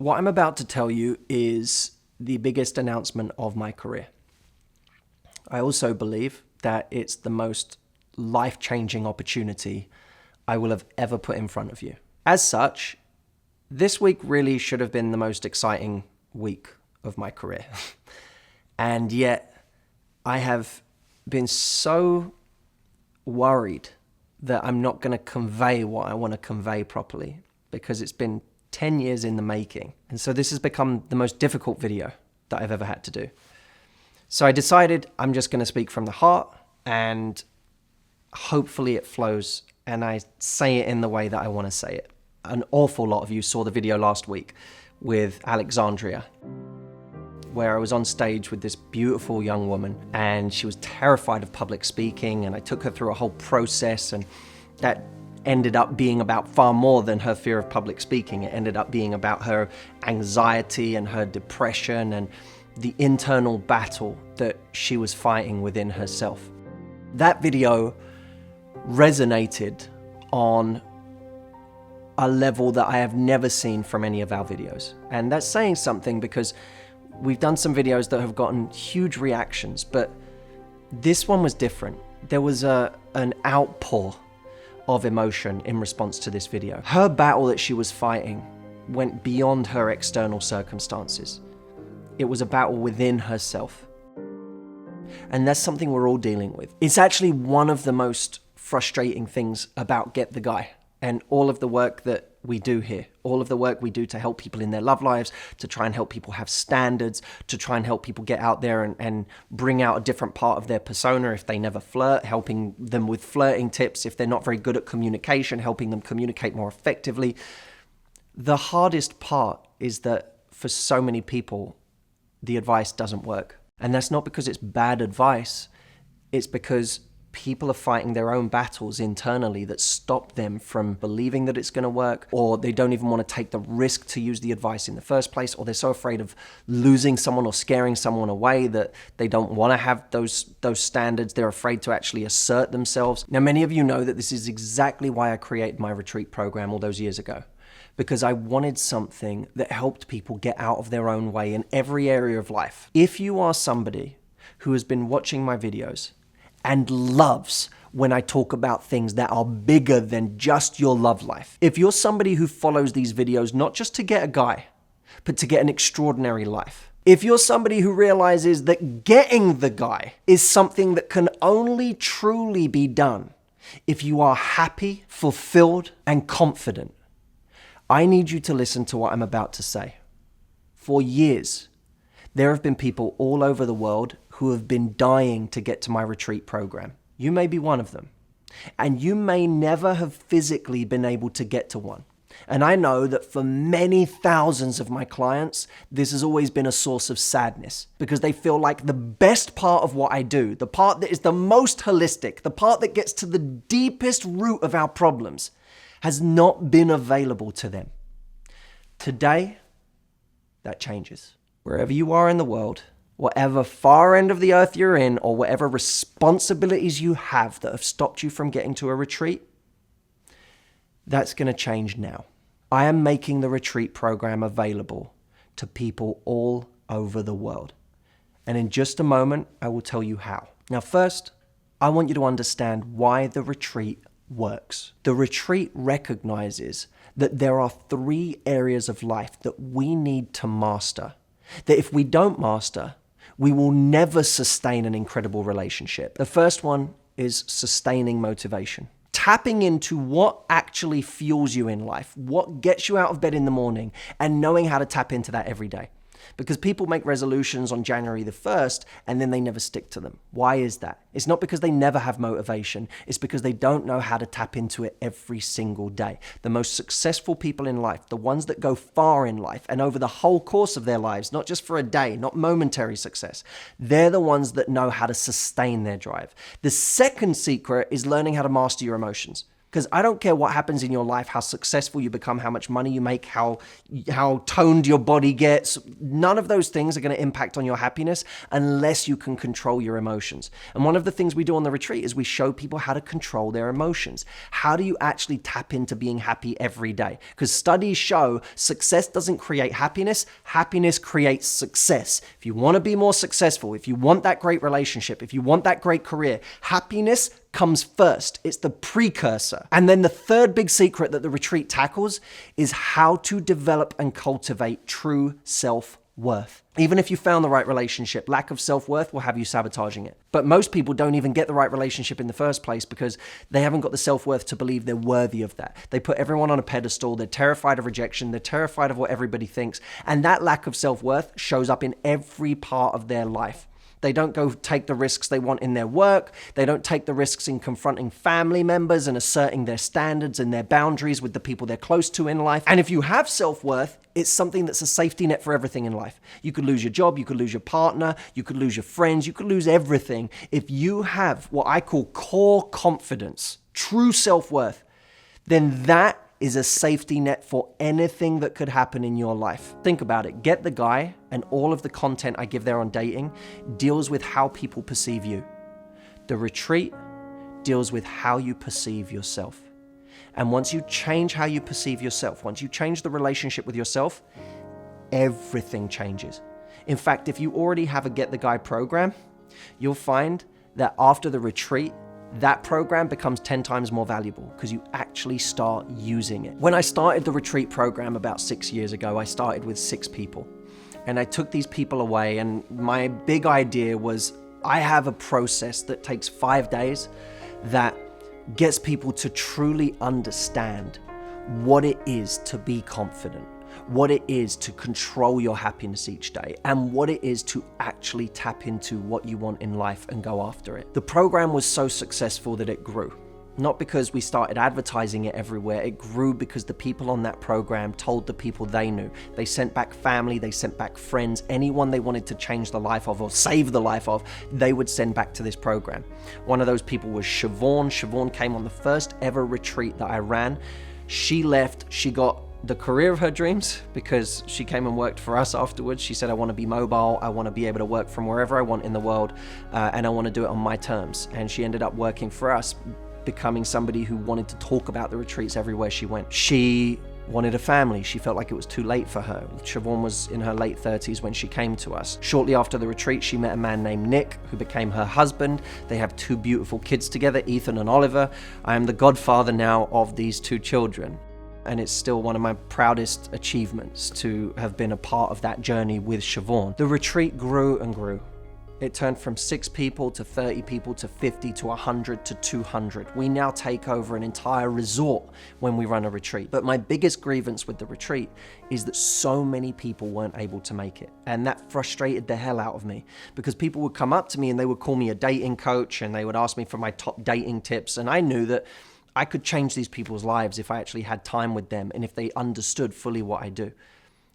What I'm about to tell you is the biggest announcement of my career. I also believe that it's the most life-changing opportunity I will have ever put in front of you. As such, this week really should have been the most exciting week of my career. And yet, I have been so worried that I'm not going to convey what I want to convey properly because it's been 10 years in the making. And so this has become the most difficult video that I've ever had to do. So I decided I'm just going to speak from the heart and hopefully it flows and I say it in the way that I want to say it. An awful lot of you saw the video last week with Alexandria, where I was on stage with this beautiful young woman and she was terrified of public speaking, and I took her through a whole process, and that ended up being about far more than her fear of public speaking. It ended up being about her anxiety and her depression and the internal battle that she was fighting within herself. That video resonated on a level that I have never seen from any of our videos. And that's saying something because we've done some videos that have gotten huge reactions, but this one was different. There was an outpour of emotion in response to this video. Her battle that she was fighting went beyond her external circumstances. It was a battle within herself. And that's something we're all dealing with. It's actually one of the most frustrating things about Get the Guy and all of the work that we do here, all of the work we do to help people in their love lives, to try and help people have standards, to try and help people get out there and bring out a different part of their persona if they never flirt, helping them with flirting tips if they're not very good at communication, helping them communicate more effectively. The hardest part is that for so many people, the advice doesn't work. And that's not because it's bad advice, it's because people are fighting their own battles internally that stop them from believing that it's going to work, or they don't even want to take the risk to use the advice in the first place, or they're so afraid of losing someone or scaring someone away that they don't want to have those standards. They're afraid to actually assert themselves. Now, many of you know that this is exactly why I created my retreat program all those years ago, because I wanted something that helped people get out of their own way in every area of life. If you are somebody who has been watching my videos and loves when I talk about things that are bigger than just your love life. If you're somebody who follows these videos not just to get a guy, but to get an extraordinary life. If you're somebody who realizes that getting the guy is something that can only truly be done if you are happy, fulfilled, and confident, I need you to listen to what I'm about to say. For years, there have been people all over the world who have been dying to get to my retreat program. You may be one of them. And you may never have physically been able to get to one. And I know that for many thousands of my clients, this has always been a source of sadness because they feel like the best part of what I do, the part that is the most holistic, the part that gets to the deepest root of our problems, has not been available to them. Today, that changes. Wherever you are in the world, whatever far end of the earth you're in, or whatever responsibilities you have that have stopped you from getting to a retreat, that's going to change now. I am making the retreat program available to people all over the world. And in just a moment, I will tell you how. Now, first, I want you to understand why the retreat works. The retreat recognizes that there are 3 areas of life that we need to master. That if we don't master, we will never sustain an incredible relationship. The first one is sustaining motivation. Tapping into what actually fuels you in life, what gets you out of bed in the morning, and knowing how to tap into that every day. Because people make resolutions on January the 1st and then they never stick to them. Why is that? It's not because they never have motivation. It's because they don't know how to tap into it every single day. The most successful people in life, the ones that go far in life and over the whole course of their lives, not just for a day, not momentary success, they're the ones that know how to sustain their drive. The second secret is learning how to master your emotions. Because I don't care what happens in your life, how successful you become, how much money you make, how toned your body gets. None of those things are going to impact on your happiness unless you can control your emotions. And one of the things we do on the retreat is we show people how to control their emotions. How do you actually tap into being happy every day? Because studies show success doesn't create happiness. Happiness creates success. If you want to be more successful, if you want that great relationship, if you want that great career, happiness comes first. It's the precursor. And then the third big secret that the retreat tackles is how to develop and cultivate true self-worth. Even if you found the right relationship, lack of self-worth will have you sabotaging it. But most people don't even get the right relationship in the first place because they haven't got the self-worth to believe they're worthy of that. They put everyone on a pedestal. They're terrified of rejection. They're terrified of what everybody thinks. And that lack of self-worth shows up in every part of their life. They don't go take the risks they want in their work. They don't take the risks in confronting family members and asserting their standards and their boundaries with the people they're close to in life. And if you have self-worth, it's something that's a safety net for everything in life. You could lose your job, you could lose your partner, you could lose your friends, you could lose everything. If you have what I call core confidence, true self-worth, then that is a safety net for anything that could happen in your life. Think about it. Get the Guy and all of the content I give there on dating deals with how people perceive you. The retreat deals with how you perceive yourself. And once you change how you perceive yourself, once you change the relationship with yourself, everything changes. In fact, if you already have a Get the Guy program, you'll find that after the retreat, that program becomes 10 times more valuable because you actually start using it. When I started the retreat program about 6 years ago, I started with 6 people. And I took these people away, and my big idea was I have a process that takes 5 days that gets people to truly understand what it is to be confident, what it is to control your happiness each day, and what it is to actually tap into what you want in life and go after it. The program was so successful that it grew. Not because we started advertising it everywhere, it grew because the people on that program told the people they knew. They sent back family, they sent back friends, anyone they wanted to change the life of or save the life of, they would send back to this program. One of those people was Siobhan. Siobhan came on the first ever retreat that I ran. She left, she got the career of her dreams because she came and worked for us afterwards. She said, I want to be mobile, I want to be able to work from wherever I want in the world, and I want to do it on my terms. And she ended up working for us, becoming somebody who wanted to talk about the retreats everywhere she went. She wanted a family. She felt like it was too late for her. Siobhan was in her late 30s when she came to us. Shortly after the retreat, she met a man named Nick, who became her husband. They have 2 beautiful kids together, Ethan and Oliver. I am the godfather now of these 2 children. And it's still one of my proudest achievements to have been a part of that journey with Siobhan. The retreat grew and grew. It turned from 6 people to 30 people to 50 to 100 to 200. We now take over an entire resort when we run a retreat. But my biggest grievance with the retreat is that so many people weren't able to make it. And that frustrated the hell out of me because people would come up to me and they would call me a dating coach and they would ask me for my top dating tips. And I knew that I could change these people's lives if I actually had time with them and if they understood fully what I do.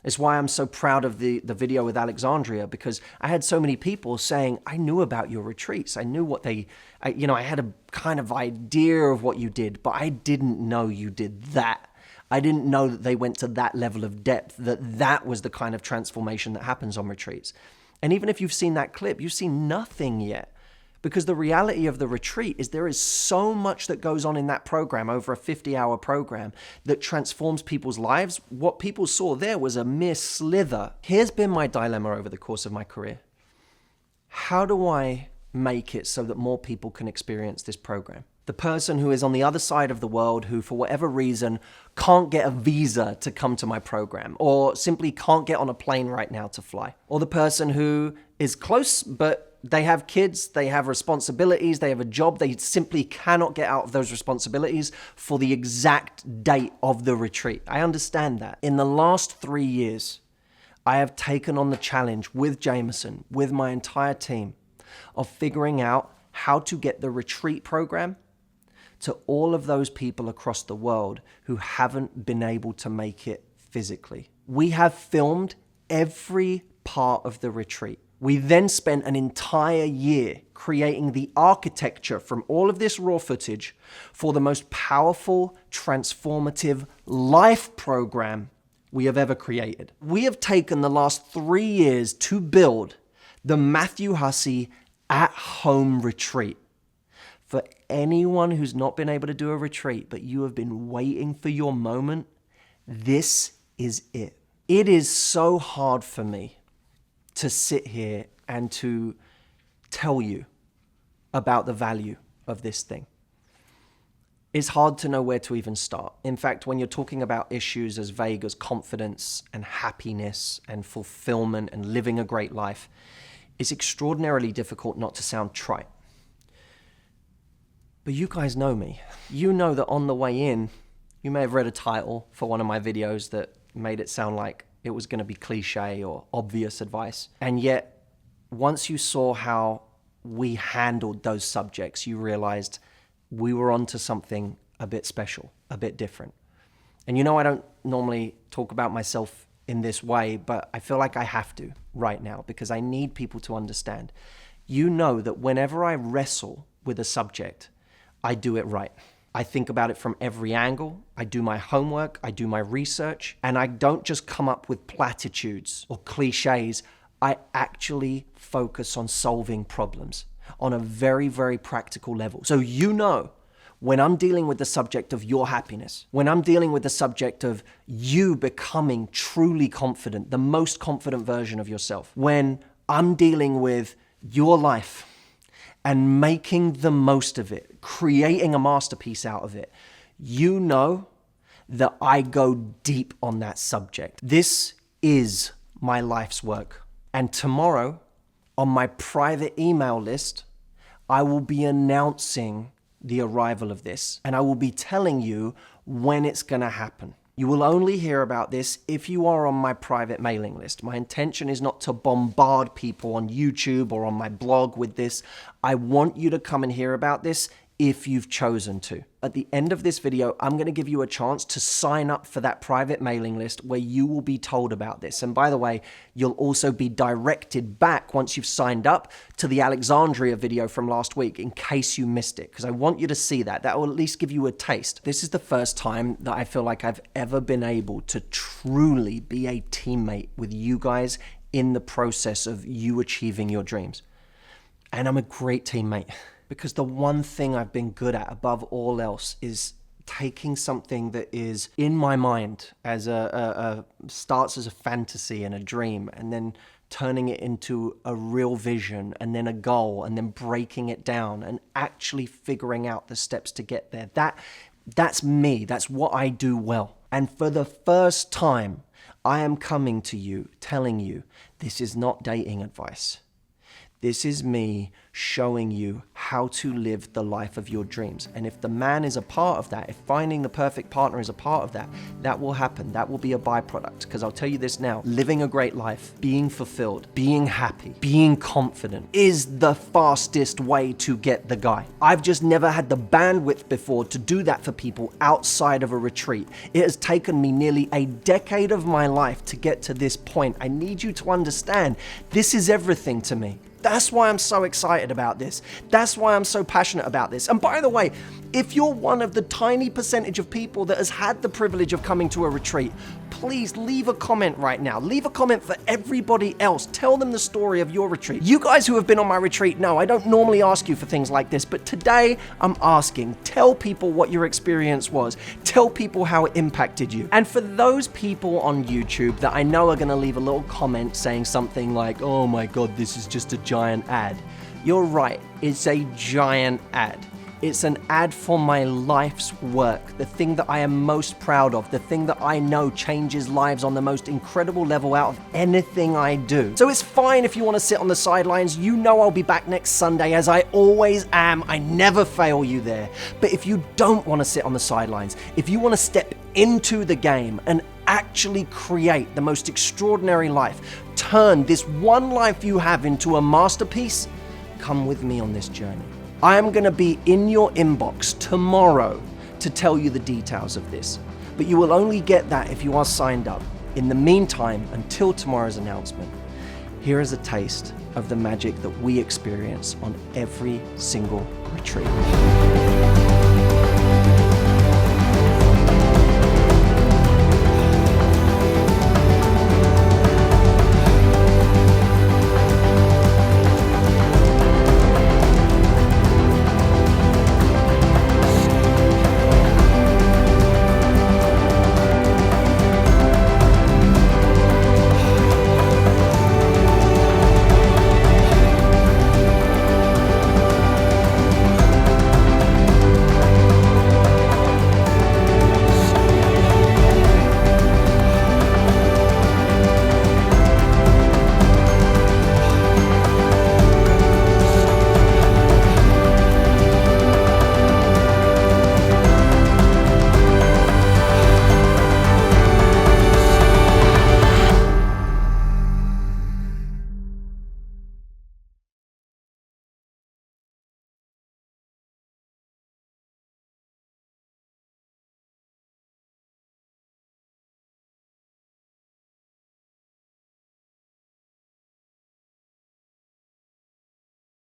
It's why I'm so proud of the video with Alexandria, because I had so many people saying, I knew about your retreats. I knew what I had a kind of idea of what you did, but I didn't know you did that. I didn't know that they went to that level of depth, that was the kind of transformation that happens on retreats. And even if you've seen that clip, you've seen nothing yet. Because the reality of the retreat is there is so much that goes on in that program, over a 50-hour program, that transforms people's lives. What people saw there was a mere slither. Here's been my dilemma over the course of my career. How do I make it so that more people can experience this program? The person who is on the other side of the world who, for whatever reason, can't get a visa to come to my program, or simply can't get on a plane right now to fly. Or the person who is close, but they have kids, they have responsibilities, they have a job, they simply cannot get out of those responsibilities for the exact date of the retreat. I understand that. In the last 3 years, I have taken on the challenge with Jameson, with my entire team, of figuring out how to get the retreat program to all of those people across the world who haven't been able to make it physically. We have filmed every part of the retreat. We then spent an entire year creating the architecture from all of this raw footage for the most powerful, transformative life program we have ever created. We have taken the last 3 years to build the Matthew Hussey at-home retreat. For anyone who's not been able to do a retreat, but you have been waiting for your moment, this is it. It is so hard for me to sit here and to tell you about the value of this thing. It's hard to know where to even start. In fact, when you're talking about issues as vague as confidence and happiness and fulfillment and living a great life, it's extraordinarily difficult not to sound trite. But you guys know me. You know that on the way in, you may have read a title for one of my videos that made it sound like it was going to be cliche or obvious advice. And yet, once you saw how we handled those subjects, you realized we were onto something a bit special, a bit different. And you know, I don't normally talk about myself in this way, but I feel like I have to right now because I need people to understand. You know that whenever I wrestle with a subject, I do it right. I think about it from every angle. I do my homework, I do my research, and I don't just come up with platitudes or cliches. I actually focus on solving problems on a very, very practical level. So you know, when I'm dealing with the subject of your happiness, when I'm dealing with the subject of you becoming truly confident, the most confident version of yourself, when I'm dealing with your life and making the most of it, creating a masterpiece out of it, you know that I go deep on that subject. This is my life's work. And tomorrow, on my private email list, I will be announcing the arrival of this, and I will be telling you when it's gonna happen. You will only hear about this if you are on my private mailing list. My intention is not to bombard people on YouTube or on my blog with this. I want you to come and hear about this if you've chosen to. At the end of this video, I'm going to give you a chance to sign up for that private mailing list where you will be told about this. And by the way, you'll also be directed back once you've signed up to the Alexandria video from last week in case you missed it, because I want you to see that. That will at least give you a taste. This is the first time that I feel like I've ever been able to truly be a teammate with you guys in the process of you achieving your dreams. And I'm a great teammate. Because the one thing I've been good at above all else is taking something that is in my mind as starts as a fantasy and a dream, and then turning it into a real vision and then a goal, and then breaking it down and actually figuring out the steps to get there. That's me. That's what I do well. And for the first time, I am coming to you telling you this is not dating advice. This is me showing you how to live the life of your dreams. And if the man is a part of that, if finding the perfect partner is a part of that, that will happen. That will be a byproduct. Because I'll tell you this now, living a great life, being fulfilled, being happy, being confident is the fastest way to get the guy. I've just never had the bandwidth before to do that for people outside of a retreat. It has taken me nearly a decade of my life to get to this point. I need you to understand, this is everything to me. That's why I'm so excited about this. That's why I'm so passionate about this. And by the way, if you're one of the tiny percentage of people that has had the privilege of coming to a retreat, please leave a comment right now. Leave a comment for everybody else. Tell them the story of your retreat. You guys who have been on my retreat know I don't normally ask you for things like this, but today I'm asking. Tell people what your experience was. Tell people how it impacted you. And for those people on YouTube that I know are going to leave a little comment saying something like, oh my God, this is just a giant ad. You're right, it's a giant ad. It's an ad for my life's work, the thing that I am most proud of, the thing that I know changes lives on the most incredible level out of anything I do. So it's fine if you want to sit on the sidelines. You know I'll be back next Sunday, as I always am. I never fail you there. But if you don't want to sit on the sidelines, if you want to step into the game and actually create the most extraordinary life, turn this one life you have into a masterpiece, come with me on this journey. I am going to be in your inbox tomorrow to tell you the details of this, but you will only get that if you are signed up. In the meantime, until tomorrow's announcement, Here is a taste of the magic that we experience on every single retreat.